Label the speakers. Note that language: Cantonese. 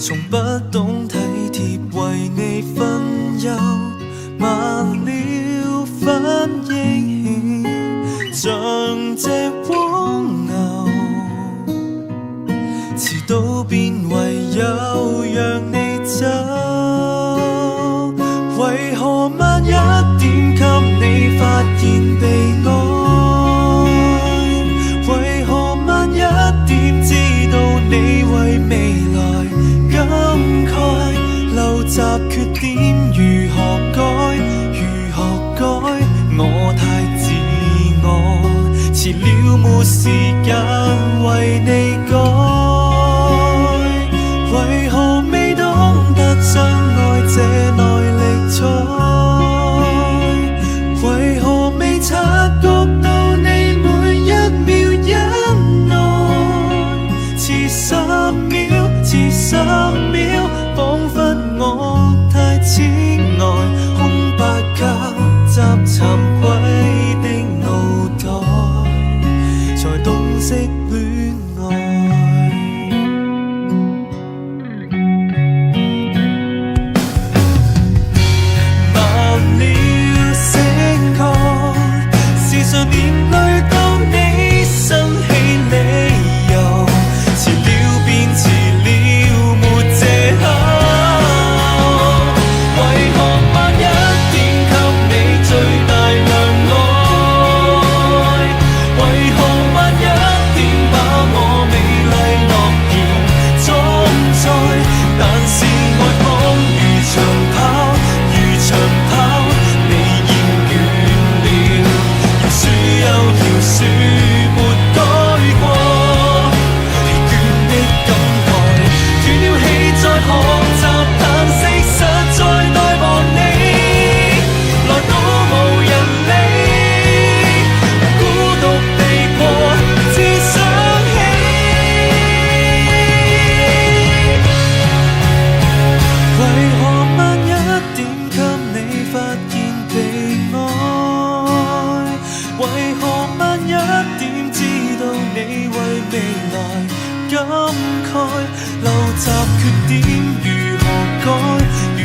Speaker 1: 從不懂體貼，為你分憂，慢了反應像隻蝸牛，遲到便唯有讓你走。為何慢一點給你發現被愛？為何慢一點知道你為未來感慨？陋習缺點如何改？如何改？我太自我，遲了沒時間為你改。為何未懂得相愛這耐力賽？為何未察覺到你每一秒忍耐？遲10秒，遲10秒，彷彿我太痴呆，空白交雜慚愧的腦袋，才懂識戀愛。慢了醒覺，是上年裏當你生氣理由，遲了便遲了，沒藉口。為何慢一點給你最大量愛？為何慢一點把我美麗諾言裝載？但是愛仿如長跑，如長跑，你厭倦了，饒恕又饒恕，沒改過，疲倦的感慨，斷了氣再學習嘆息，實在待望你來到無人理，孤獨地過，只想起。為何慢一點給你發現被愛？為何慢一點知道你為未來感慨？陋習缺點如何改？如